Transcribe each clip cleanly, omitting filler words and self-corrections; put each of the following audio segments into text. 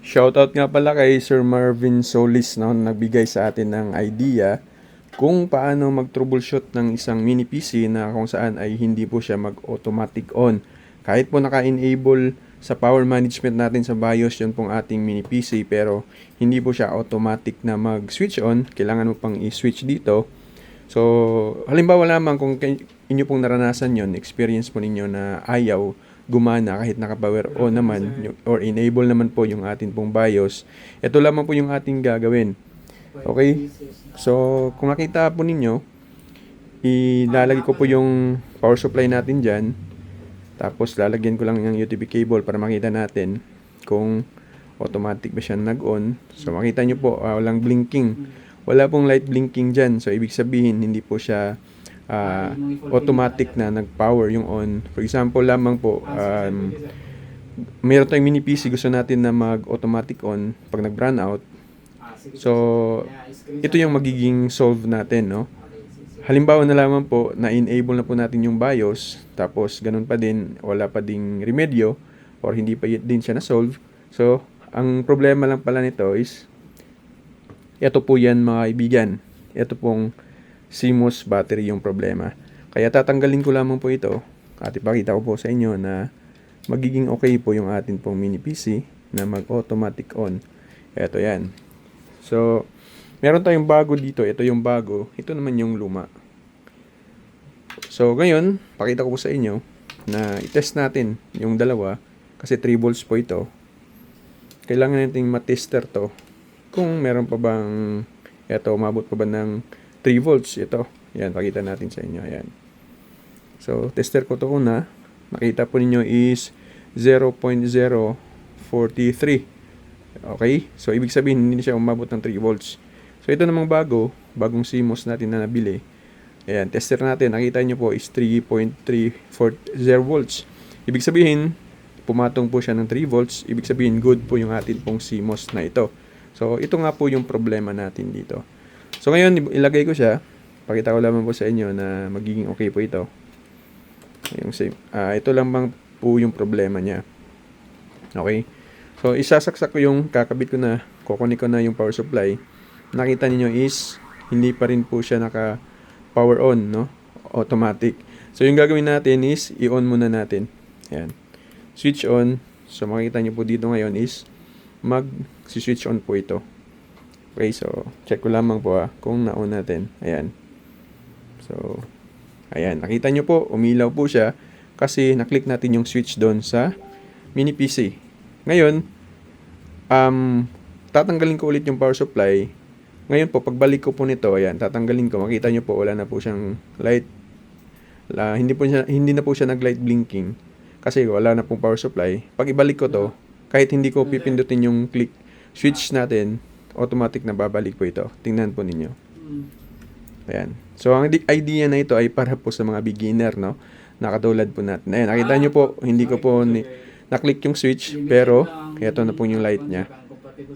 Shoutout nga pala kay Sir Marvin Solis, no, nagbigay sa atin ng idea kung paano mag-troubleshoot ng isang mini PC na kung saan ay hindi po siya mag-automatic on. Kahit po naka-enable sa power management natin sa BIOS yun pong ating mini PC, pero hindi po siya automatic na mag-switch on. Kailangan mo pang i-switch dito. So, halimbawa lamang kung inyo pong naranasan yon, experience po ninyo na ayaw gumana kahit naka-power on naman or enable naman po yung atin pong BIOS, ito lamang po yung ating gagawin. Okay? So, kung nakita po ninyo, ilalagay ko po yung power supply natin dyan. Tapos, lalagyan ko lang yung USB cable para makita natin kung automatic ba siya nag-on. So, makita nyo po, walang blinking. Wala pong light blinking dyan. So, ibig sabihin, hindi po siya automatic na nag-power yung on. For example lamang po, mayroon tayong mini PC, gusto natin na mag-automatic on pag nag-brown out. So, ito yung magiging solve natin, no? Halimbawa na lamang po, na-enable na po natin yung BIOS, tapos ganun pa din, wala pa ding remedyo, or hindi pa din siya na-solve. So, ang problema lang pala nito is, ito po yan mga kaibigan. Ito pong CMOS battery yung problema. Kaya tatanggalin ko lamang po ito at ipakita ko po sa inyo na magiging okay po yung atin pong mini PC na mag-automatic on. Ito yan. So, meron tayong bago dito. Ito yung bago. Ito naman yung luma. So, ngayon, pakita ko po sa inyo na i-test natin yung dalawa kasi 3 volts po ito. Kailangan natin matester to kung meron pa bang umabot pa ba ng 3 volts ito. Yan, pakita natin sa inyo. Ayan. So, tester ko to una. Nakita po ninyo is 0.043. Okay? So, ibig sabihin, hindi siya umabot ng 3 volts. So, ito namang bagong CMOS natin na nabili. Ayan, tester natin. Nakita nyo po is 3.340 volts. Ibig sabihin, pumatong po siya ng 3 volts. Ibig sabihin, good po yung atin pong CMOS na ito. So, ito nga po yung problema natin dito. So, ngayon, ilagay ko siya. Pakita ko lamang po sa inyo na magiging okay po ito. Ito lamang po yung problema niya. Okay? So, isasaksak ko yung kakabit ko na, kukunin ko na yung power supply. Nakita niyo is, hindi pa rin po siya naka-power on, no? Automatic. So, yung gagawin natin is, i-on muna natin. Ayan. Switch on. So, makikita niyo po dito ngayon is, mag-switch on po ito. Okay, so, check ko lamang po kung na-on natin. Ayan. So, ayan. Nakita nyo po, umilaw po siya kasi naklik natin yung switch doon sa mini PC. Ngayon, tatanggalin ko ulit yung power supply. Ngayon po, pagbalik ko po nito, ayan, tatanggalin ko. Makita nyo po, wala na po siyang light. Hindi na po siya nag-light blinking kasi wala na pong power supply. Pag ibalik ko to, kahit hindi ko pipindutin yung click switch natin, automatic na babalik po ito. Tingnan po ninyo. Ayan. So, ang idea na ito ay para po sa mga beginner, no? Nakatulad po natin. Ayan, nakita nyo po, hindi ko po na-click yung switch, pero ito na po yung light niya.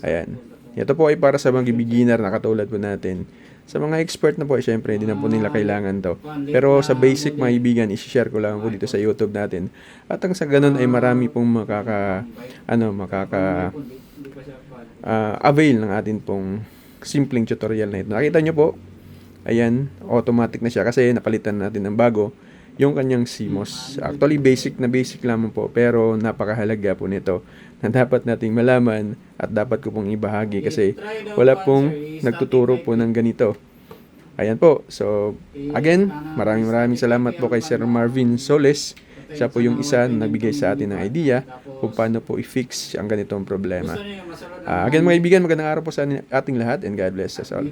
Ayan. Ito po ay para sa mga beginner, nakatulad po natin. Sa mga expert na po, syempre, hindi na po nila kailangan to. Pero sa basic, mga ibigan, isi-share ko lang po dito sa YouTube natin. At ang sa ganun ay marami pong avail ng atin pong simpleng tutorial na ito. Nakita nyo po, ayan, automatic na siya kasi napalitan natin ng bago yung kanyang CMOS. Actually, basic lamang po, pero napakahalaga po nito na dapat nating malaman at dapat ko pong ibahagi kasi wala pong nagtuturo po ng ganito. Ayan po. So, again, maraming salamat po kay Sir Marvin Solis. Siya po yung isa na nagbigay sa atin ng idea kung paano po i-fix ang ganitong problema. Again mga kaibigan, magandang araw po sa ating lahat and God bless us all.